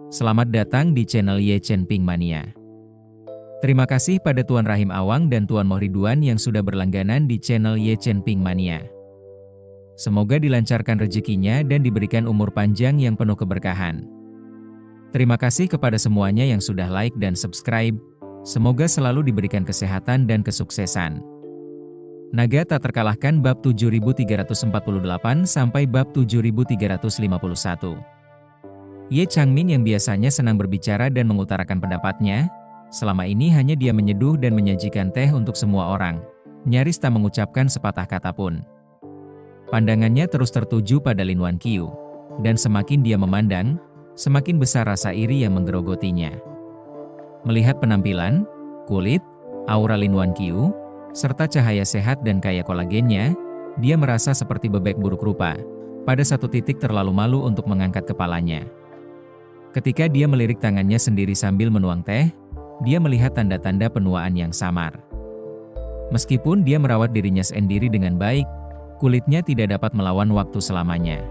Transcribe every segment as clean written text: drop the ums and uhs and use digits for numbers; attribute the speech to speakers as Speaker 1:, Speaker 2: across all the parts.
Speaker 1: Selamat datang di channel Ye Chen Ping Mania. Terima kasih pada Tuan Rahim Awang dan Tuan Mohriduan yang sudah berlangganan di channel Ye Chen Ping Mania. Semoga dilancarkan rezekinya dan diberikan umur panjang yang penuh keberkahan. Terima kasih kepada semuanya yang sudah like dan subscribe. Semoga selalu diberikan kesehatan dan kesuksesan. Naga tak terkalahkan bab 7348 sampai bab 7351. Ye Changmin yang biasanya senang berbicara dan mengutarakan pendapatnya, selama ini hanya dia menyeduh dan menyajikan teh untuk semua orang, nyaris tak mengucapkan sepatah kata pun. Pandangannya terus tertuju pada Lin Wan Qiu, dan semakin dia memandang, semakin besar rasa iri yang menggerogotinya. Melihat penampilan, kulit, aura Lin Wan Qiu, serta cahaya sehat dan kaya kolagennya, dia merasa seperti bebek buruk rupa. Pada satu titik terlalu malu untuk mengangkat kepalanya. Ketika dia melirik tangannya sendiri sambil menuang teh, dia melihat tanda-tanda penuaan yang samar. Meskipun dia merawat dirinya sendiri dengan baik, kulitnya tidak dapat melawan waktu selamanya.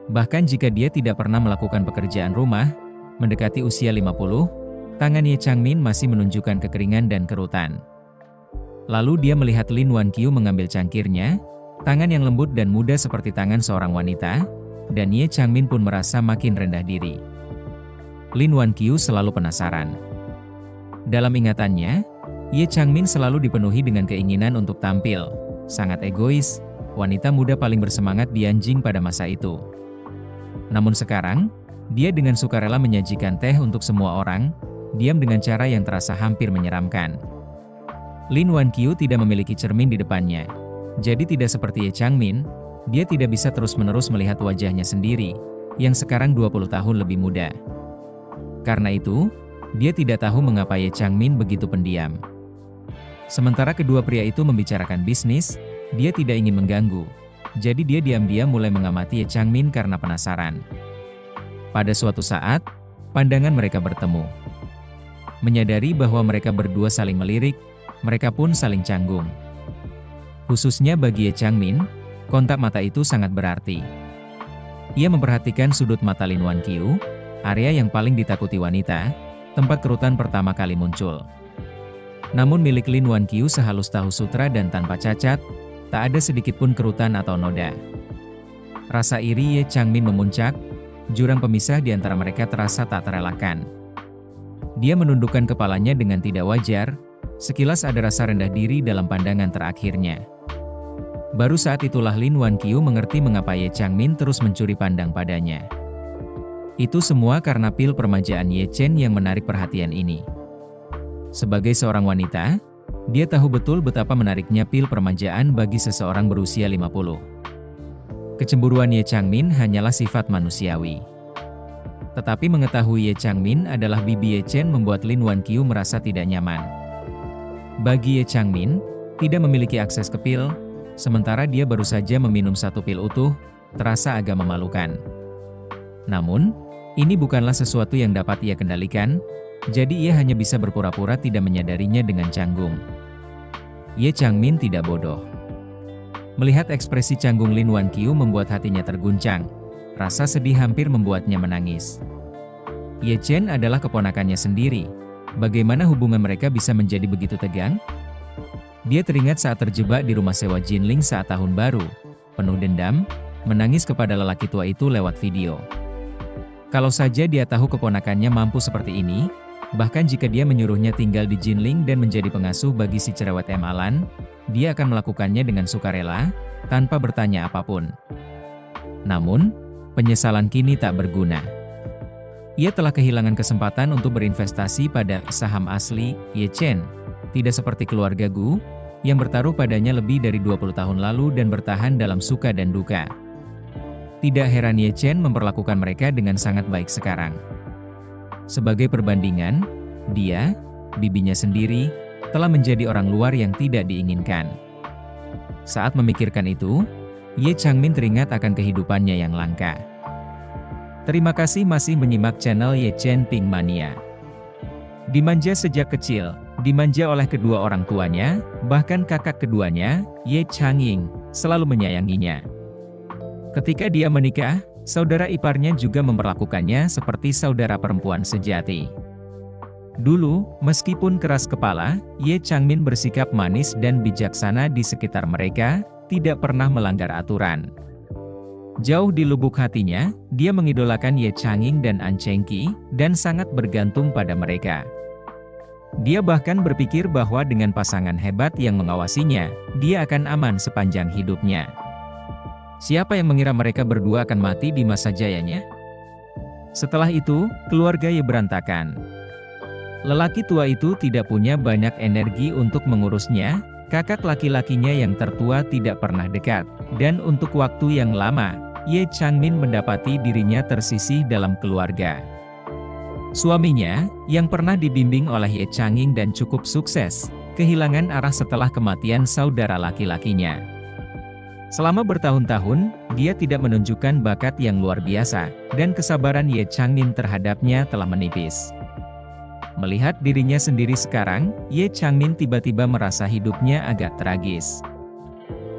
Speaker 1: Bahkan jika dia tidak pernah melakukan pekerjaan rumah, mendekati usia 50, tangan Ye Changmin masih menunjukkan kekeringan dan kerutan. Lalu dia melihat Lin Wan Qiu mengambil cangkirnya, tangan yang lembut dan muda seperti tangan seorang wanita, dan Ye Changmin pun merasa makin rendah diri. Lin Wan Qiu selalu penasaran. Dalam ingatannya, Ye Changmin selalu dipenuhi dengan keinginan untuk tampil, sangat egois, wanita muda paling bersemangat di Anjing pada masa itu. Namun sekarang, dia dengan sukarela menyajikan teh untuk semua orang, diam dengan cara yang terasa hampir menyeramkan. Lin Wan Qiu tidak memiliki cermin di depannya. Jadi tidak seperti Ye Changmin, dia tidak bisa terus-menerus melihat wajahnya sendiri, yang sekarang 20 tahun lebih muda. Karena itu, dia tidak tahu mengapa Ye Changmin begitu pendiam. Sementara kedua pria itu membicarakan bisnis, dia tidak ingin mengganggu. Jadi dia diam-diam mulai mengamati Ye Changmin karena penasaran. Pada suatu saat, pandangan mereka bertemu. Menyadari bahwa mereka berdua saling melirik, mereka pun saling canggung. Khususnya bagi Ye Changmin, kontak mata itu sangat berarti. Ia memperhatikan sudut mata Lin Wan Qiu, area yang paling ditakuti wanita, tempat kerutan pertama kali muncul. Namun milik Lin Wan Qiu sehalus tahu sutra dan tanpa cacat, tak ada sedikit pun kerutan atau noda. Rasa iri Ye Changmin memuncak, jurang pemisah di antara mereka terasa tak terelakkan. Dia menundukkan kepalanya dengan tidak wajar. Sekilas ada rasa rendah diri dalam pandangan terakhirnya. Baru saat itulah Lin Wan Qiu mengerti mengapa Ye Changmin terus mencuri pandang padanya. Itu semua karena pil permajaan Ye Chen yang menarik perhatian ini. Sebagai seorang wanita, dia tahu betul betapa menariknya pil permajaan bagi seseorang berusia 50. Kecemburuan Ye Changmin hanyalah sifat manusiawi. Tetapi mengetahui Ye Changmin adalah bibi Ye Chen membuat Lin Wan Qiu merasa tidak nyaman. Bagi Ye Changmin, tidak memiliki akses ke pil, sementara dia baru saja meminum satu pil utuh, terasa agak memalukan. Namun, ini bukanlah sesuatu yang dapat ia kendalikan, jadi ia hanya bisa berpura-pura tidak menyadarinya dengan canggung. Ye Changmin tidak bodoh. Melihat ekspresi canggung Lin Wan Qiu membuat hatinya terguncang, rasa sedih hampir membuatnya menangis. Ye Chen adalah keponakannya sendiri. Bagaimana hubungan mereka bisa menjadi begitu tegang? Dia teringat saat terjebak di rumah sewa Jinling saat tahun baru, penuh dendam, menangis kepada lelaki tua itu lewat video. Kalau saja dia tahu keponakannya mampu seperti ini, bahkan jika dia menyuruhnya tinggal di Jinling dan menjadi pengasuh bagi si cerewet Alan, dia akan melakukannya dengan sukarela, tanpa bertanya apapun. Namun, penyesalan kini tak berguna. Ia telah kehilangan kesempatan untuk berinvestasi pada saham asli Ye Chen, tidak seperti keluarga Gu, yang bertaruh padanya lebih dari 20 tahun lalu dan bertahan dalam suka dan duka. Tidak heran Ye Chen memperlakukan mereka dengan sangat baik sekarang. Sebagai perbandingan, dia, bibinya sendiri, telah menjadi orang luar yang tidak diinginkan. Saat memikirkan itu, Ye Changmin teringat akan kehidupannya yang langka. Terima kasih masih menyimak channel Ye Chen Ping Mania. Dimanja sejak kecil, dimanja oleh kedua orang tuanya, bahkan kakak keduanya, Ye Changying, selalu menyayanginya. Ketika dia menikah, saudara iparnya juga memperlakukannya seperti saudara perempuan sejati. Dulu, meskipun keras kepala, Ye Changmin bersikap manis dan bijaksana di sekitar mereka, tidak pernah melanggar aturan. Jauh di lubuk hatinya, dia mengidolakan Ye Changing dan An Chengqi, dan sangat bergantung pada mereka. Dia bahkan berpikir bahwa dengan pasangan hebat yang mengawasinya, dia akan aman sepanjang hidupnya. Siapa yang mengira mereka berdua akan mati di masa jayanya? Setelah itu, keluarga Ye berantakan. Lelaki tua itu tidak punya banyak energi untuk mengurusnya, kakak laki-lakinya yang tertua tidak pernah dekat, dan untuk waktu yang lama, Ye Changmin mendapati dirinya tersisih dalam keluarga. Suaminya, yang pernah dibimbing oleh Ye Changing dan cukup sukses, kehilangan arah setelah kematian saudara laki-lakinya. Selama bertahun-tahun, dia tidak menunjukkan bakat yang luar biasa, dan kesabaran Ye Changmin terhadapnya telah menipis. Melihat dirinya sendiri sekarang, Ye Changmin tiba-tiba merasa hidupnya agak tragis.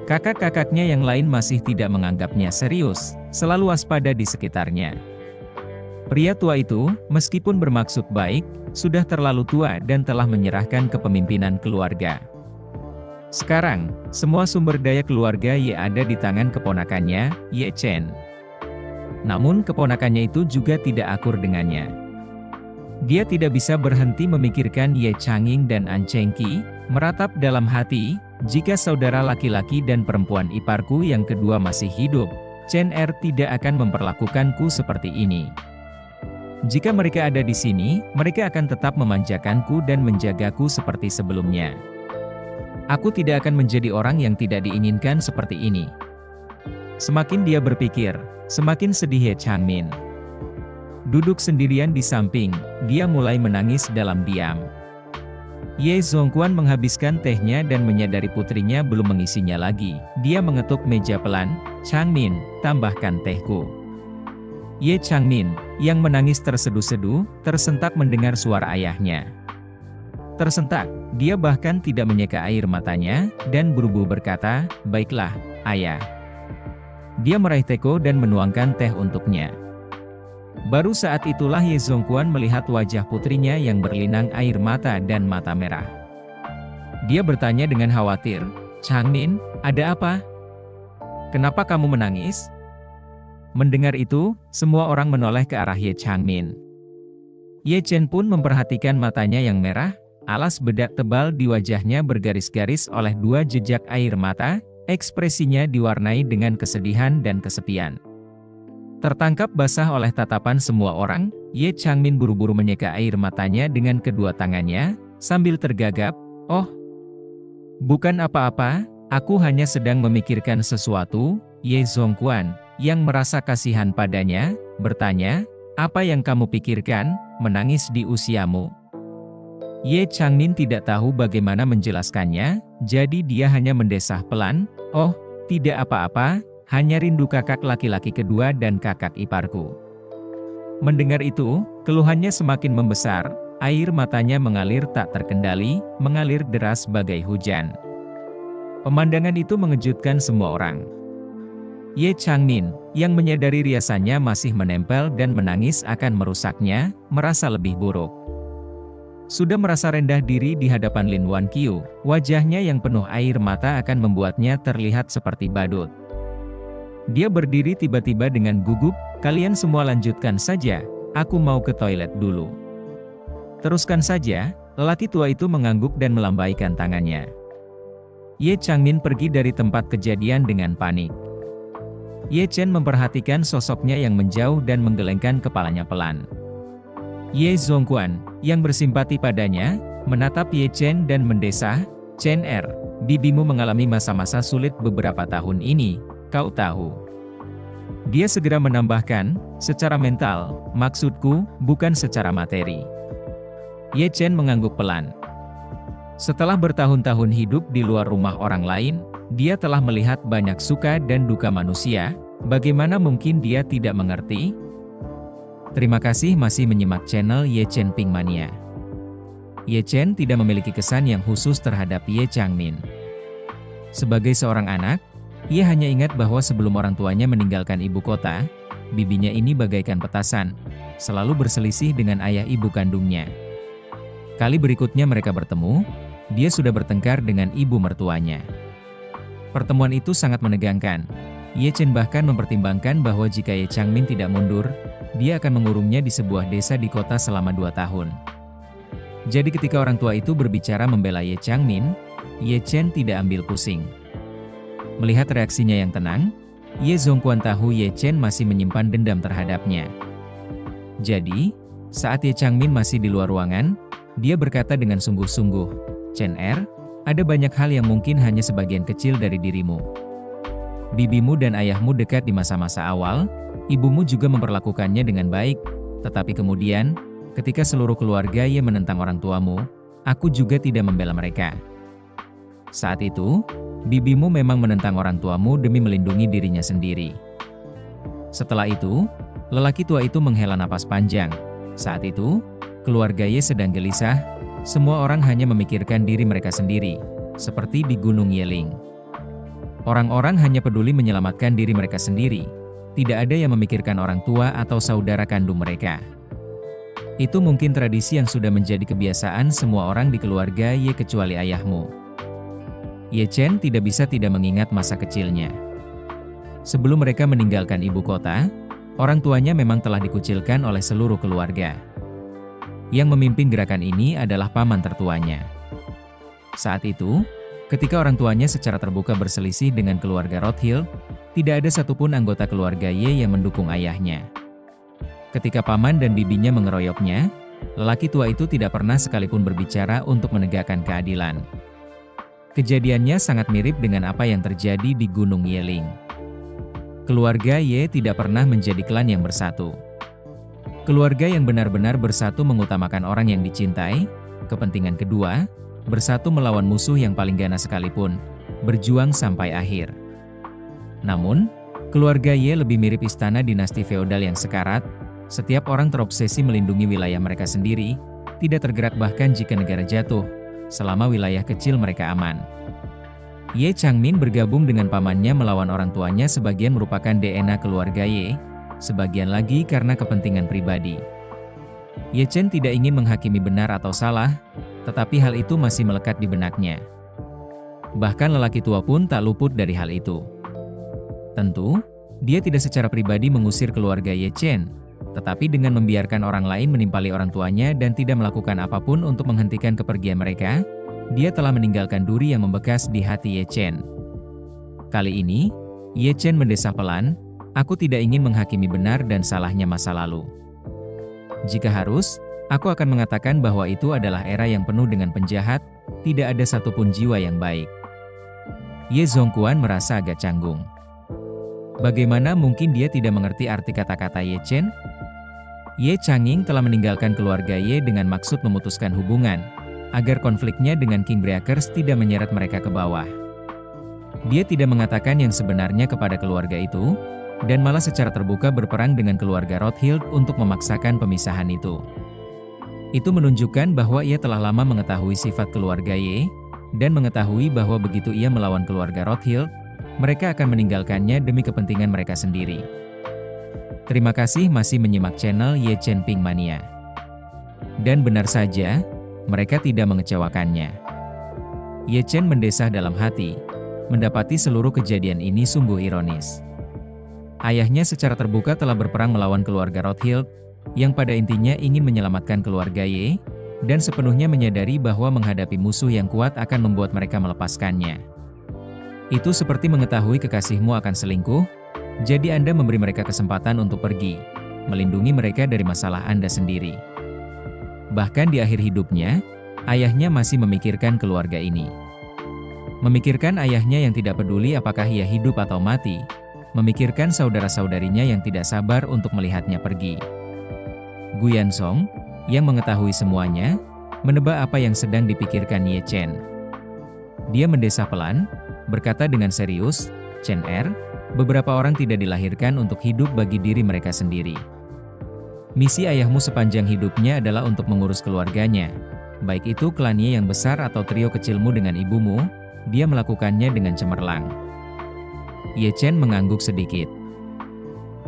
Speaker 1: Kakak-kakaknya yang lain masih tidak menganggapnya serius, selalu waspada di sekitarnya. Pria tua itu, meskipun bermaksud baik, sudah terlalu tua dan telah menyerahkan kepemimpinan keluarga. Sekarang, semua sumber daya keluarga Ye ada di tangan keponakannya, Ye Chen. Namun keponakannya itu juga tidak akur dengannya. Dia tidak bisa berhenti memikirkan Ye Changing dan An Chengqi, meratap dalam hati, jika saudara laki-laki dan perempuan iparku yang kedua masih hidup, Chen Er tidak akan memperlakukanku seperti ini. Jika mereka ada di sini, mereka akan tetap memanjakanku dan menjagaku seperti sebelumnya. Aku tidak akan menjadi orang yang tidak diinginkan seperti ini. Semakin dia berpikir, semakin sedih Ye Changmin. Duduk sendirian di samping, dia mulai menangis dalam diam. Ye Zongquan menghabiskan tehnya dan menyadari putrinya belum mengisinya lagi. Dia mengetuk meja pelan, "Changmin, tambahkan tehku." Ye Changmin, yang menangis terseduh-seduh, tersentak mendengar suara ayahnya. Tersentak, dia bahkan tidak menyeka air matanya, dan buru-buru berkata, "Baiklah, ayah." Dia meraih teko dan menuangkan teh untuknya. Baru saat itulah Ye Zongquan melihat wajah putrinya yang berlinang air mata dan mata merah. Dia bertanya dengan khawatir, "Changmin, ada apa? Kenapa kamu menangis?" Mendengar itu, semua orang menoleh ke arah Ye Changmin. Ye Chen pun memperhatikan matanya yang merah, alas bedak tebal di wajahnya bergaris-garis oleh dua jejak air mata, ekspresinya diwarnai dengan kesedihan dan kesepian. Tertangkap basah oleh tatapan semua orang, Ye Changmin buru-buru menyeka air matanya dengan kedua tangannya, sambil tergagap, "Oh, bukan apa-apa, aku hanya sedang memikirkan sesuatu." Ye Zongquan, yang merasa kasihan padanya, bertanya, "Apa yang kamu pikirkan, menangis di usiamu?" Ye Changmin tidak tahu bagaimana menjelaskannya, jadi dia hanya mendesah pelan, "Oh, tidak apa-apa, hanya rindu kakak laki-laki kedua dan kakak iparku." Mendengar itu, keluhannya semakin membesar, air matanya mengalir tak terkendali, mengalir deras bagai hujan. Pemandangan itu mengejutkan semua orang. Ye Changmin, yang menyadari riasannya masih menempel dan menangis akan merusaknya, merasa lebih buruk. Sudah merasa rendah diri di hadapan Lin Wanqiu, wajahnya yang penuh air mata akan membuatnya terlihat seperti badut. Dia berdiri tiba-tiba dengan gugup, "Kalian semua lanjutkan saja, aku mau ke toilet dulu." "Teruskan saja," lelaki tua itu mengangguk dan melambaikan tangannya. Ye Changmin pergi dari tempat kejadian dengan panik. Ye Chen memperhatikan sosoknya yang menjauh dan menggelengkan kepalanya pelan. Ye Zongquan, yang bersimpati padanya, menatap Ye Chen dan mendesah, "Chen Er, bibimu mengalami masa-masa sulit beberapa tahun ini, kau tahu." Dia segera menambahkan, "Secara mental, maksudku, bukan secara materi." Ye Chen mengangguk pelan. Setelah bertahun-tahun hidup di luar rumah orang lain, dia telah melihat banyak suka dan duka manusia, bagaimana mungkin dia tidak mengerti? Terima kasih masih menyimak channel Ye Chen Pink Mania. Ye Chen tidak memiliki kesan yang khusus terhadap Ye Changmin. Sebagai seorang anak, ia hanya ingat bahwa sebelum orang tuanya meninggalkan ibu kota, bibinya ini bagaikan petasan, selalu berselisih dengan ayah ibu kandungnya. Kali berikutnya mereka bertemu, dia sudah bertengkar dengan ibu mertuanya. Pertemuan itu sangat menegangkan. Ye Chen bahkan mempertimbangkan bahwa jika Ye Changmin tidak mundur, dia akan mengurungnya di sebuah desa di kota selama 2 tahun. Jadi ketika orang tua itu berbicara membela Ye Changmin, Ye Chen tidak ambil pusing. Melihat reaksinya yang tenang, Ye Zongquan tahu Ye Chen masih menyimpan dendam terhadapnya. Jadi, saat Ye Changmin masih di luar ruangan, dia berkata dengan sungguh-sungguh, "Chen Er, ada banyak hal yang mungkin hanya sebagian kecil dari dirimu. Bibimu dan ayahmu dekat di masa-masa awal, ibumu juga memperlakukannya dengan baik, tetapi kemudian, ketika seluruh keluarga Ye menentang orang tuamu, aku juga tidak membela mereka. Saat itu, bibimu memang menentang orang tuamu demi melindungi dirinya sendiri." Setelah itu, lelaki tua itu menghela napas panjang. Saat itu, keluarga Ye sedang gelisah, semua orang hanya memikirkan diri mereka sendiri, seperti di Gunung Yeling. Orang-orang hanya peduli menyelamatkan diri mereka sendiri, tidak ada yang memikirkan orang tua atau saudara kandung mereka. Itu mungkin tradisi yang sudah menjadi kebiasaan semua orang di keluarga Ye kecuali ayahmu. Ye Chen tidak bisa tidak mengingat masa kecilnya. Sebelum mereka meninggalkan ibu kota, orang tuanya memang telah dikucilkan oleh seluruh keluarga. Yang memimpin gerakan ini adalah paman tertuanya. Saat itu, ketika orang tuanya secara terbuka berselisih dengan keluarga Rothschild, tidak ada satupun anggota keluarga Ye yang mendukung ayahnya. Ketika paman dan bibinya mengeroyoknya, lelaki tua itu tidak pernah sekalipun berbicara untuk menegakkan keadilan. Kejadiannya sangat mirip dengan apa yang terjadi di Gunung Yeling. Keluarga Ye tidak pernah menjadi klan yang bersatu. Keluarga yang benar-benar bersatu mengutamakan orang yang dicintai, kepentingan kedua, bersatu melawan musuh yang paling ganas sekalipun, berjuang sampai akhir. Namun, keluarga Ye lebih mirip istana dinasti feodal yang sekarat, setiap orang terobsesi melindungi wilayah mereka sendiri, tidak tergerak bahkan jika negara jatuh, selama wilayah kecil mereka aman. Ye Changmin bergabung dengan pamannya melawan orang tuanya sebagian merupakan DNA keluarga Ye, sebagian lagi karena kepentingan pribadi. Ye Chen tidak ingin menghakimi benar atau salah, tetapi hal itu masih melekat di benaknya. Bahkan lelaki tua pun tak luput dari hal itu. Tentu, dia tidak secara pribadi mengusir keluarga Ye Chen, tetapi dengan membiarkan orang lain menimpali orang tuanya dan tidak melakukan apapun untuk menghentikan kepergian mereka, dia telah meninggalkan duri yang membekas di hati Ye Chen. Kali ini, Ye Chen mendesah pelan, "Aku tidak ingin menghakimi benar dan salahnya masa lalu. Jika harus, aku akan mengatakan bahwa itu adalah era yang penuh dengan penjahat, tidak ada satupun jiwa yang baik." Ye Zongquan merasa agak canggung. Bagaimana mungkin dia tidak mengerti arti kata-kata Ye Chen? Ye Changing telah meninggalkan keluarga Ye dengan maksud memutuskan hubungan, agar konfliknya dengan King Breakers tidak menyeret mereka ke bawah. Dia tidak mengatakan yang sebenarnya kepada keluarga itu, dan malah secara terbuka berperang dengan keluarga Rothschild untuk memaksakan pemisahan itu. Itu menunjukkan bahwa ia telah lama mengetahui sifat keluarga Ye, dan mengetahui bahwa begitu ia melawan keluarga Rothschild, mereka akan meninggalkannya demi kepentingan mereka sendiri. Terima kasih masih menyimak channel Ye Chen Ping Mania. Dan benar saja, mereka tidak mengecewakannya. Ye Chen mendesah dalam hati, mendapati seluruh kejadian ini sungguh ironis. Ayahnya secara terbuka telah berperang melawan keluarga Rothschild, yang pada intinya ingin menyelamatkan keluarga Ye, dan sepenuhnya menyadari bahwa menghadapi musuh yang kuat akan membuat mereka melepaskannya. Itu seperti mengetahui kekasihmu akan selingkuh, jadi Anda memberi mereka kesempatan untuk pergi, melindungi mereka dari masalah Anda sendiri. Bahkan di akhir hidupnya, ayahnya masih memikirkan keluarga ini. Memikirkan ayahnya yang tidak peduli apakah ia hidup atau mati, memikirkan saudara-saudarinya yang tidak sabar untuk melihatnya pergi. Gu Yansong, yang mengetahui semuanya, menebak apa yang sedang dipikirkan Ye Chen. Dia mendesah pelan, berkata dengan serius, "Chen Er, beberapa orang tidak dilahirkan untuk hidup bagi diri mereka sendiri. Misi ayahmu sepanjang hidupnya adalah untuk mengurus keluarganya. Baik itu klan Ye yang besar atau trio kecilmu dengan ibumu, dia melakukannya dengan cemerlang." Ye Chen mengangguk sedikit.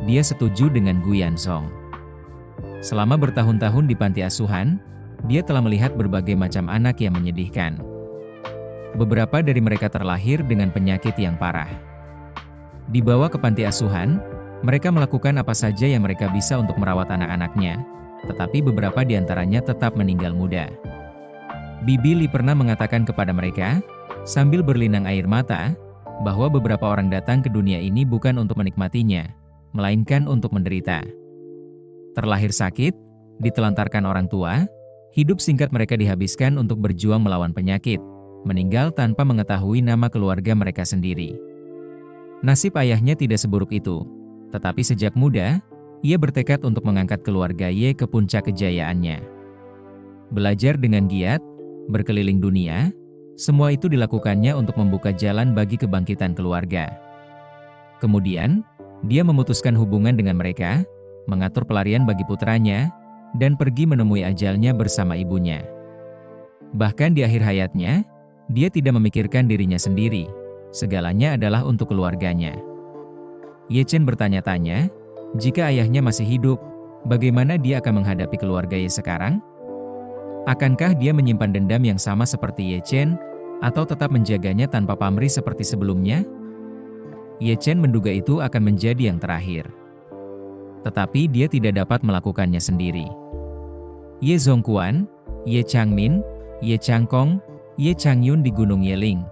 Speaker 1: Dia setuju dengan Gu Yansong. Selama bertahun-tahun di panti asuhan, dia telah melihat berbagai macam anak yang menyedihkan. Beberapa dari mereka terlahir dengan penyakit yang parah. Dibawa ke panti asuhan, mereka melakukan apa saja yang mereka bisa untuk merawat anak-anaknya, tetapi beberapa di antaranya tetap meninggal muda. Bibi Li pernah mengatakan kepada mereka, sambil berlinang air mata, bahwa beberapa orang datang ke dunia ini bukan untuk menikmatinya, melainkan untuk menderita. Terlahir sakit, ditelantarkan orang tua, hidup singkat mereka dihabiskan untuk berjuang melawan penyakit, meninggal tanpa mengetahui nama keluarga mereka sendiri. Nasib ayahnya tidak seburuk itu, tetapi sejak muda, ia bertekad untuk mengangkat keluarga Ye ke puncak kejayaannya. Belajar dengan giat, berkeliling dunia, semua itu dilakukannya untuk membuka jalan bagi kebangkitan keluarga. Kemudian, dia memutuskan hubungan dengan mereka, mengatur pelarian bagi putranya, dan pergi menemui ajalnya bersama ibunya. Bahkan di akhir hayatnya, dia tidak memikirkan dirinya sendiri, segalanya adalah untuk keluarganya. Ye Chen bertanya-tanya, jika ayahnya masih hidup, bagaimana dia akan menghadapi keluarga Ye sekarang? Akankah dia menyimpan dendam yang sama seperti Ye Chen, atau tetap menjaganya tanpa pamrih seperti sebelumnya? Ye Chen menduga itu akan menjadi yang terakhir. Tetapi dia tidak dapat melakukannya sendiri. Ye Zhongquan, Ye Changmin, Ye Changkong, Ye Changyun di Gunung Yeling.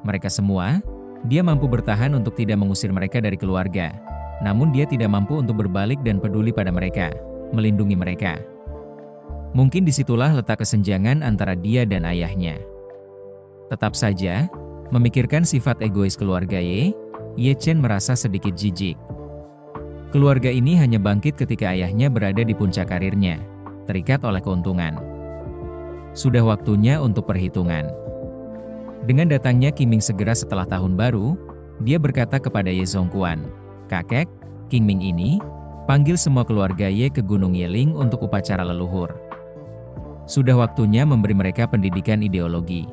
Speaker 1: Mereka semua, dia mampu bertahan untuk tidak mengusir mereka dari keluarga. Namun dia tidak mampu untuk berbalik dan peduli pada mereka, melindungi mereka. Mungkin disitulah letak kesenjangan antara dia dan ayahnya. Tetap saja, memikirkan sifat egois keluarga Ye Chen merasa sedikit jijik. Keluarga ini hanya bangkit ketika ayahnya berada di puncak karirnya, terikat oleh keuntungan. Sudah waktunya untuk perhitungan. Dengan datangnya Qingming segera setelah tahun baru, dia berkata kepada Ye Zhongquan, "Kakek, Qingming ini, panggil semua keluarga Ye ke Gunung Yeling untuk upacara leluhur. Sudah waktunya memberi mereka pendidikan ideologi.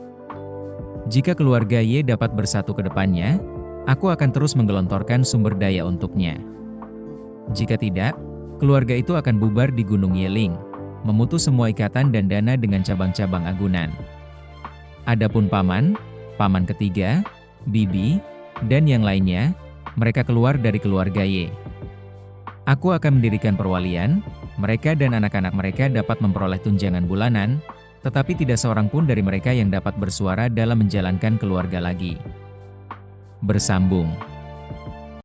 Speaker 1: Jika keluarga Ye dapat bersatu ke depannya, aku akan terus menggelontorkan sumber daya untuknya. Jika tidak, keluarga itu akan bubar di Gunung Yeling, memutus semua ikatan dan dana dengan cabang-cabang agunan. Adapun paman ketiga, bibi, dan yang lainnya, mereka keluar dari keluarga Ye. Aku akan mendirikan perwalian, mereka dan anak-anak mereka dapat memperoleh tunjangan bulanan, tetapi tidak seorang pun dari mereka yang dapat bersuara dalam menjalankan keluarga lagi." Bersambung.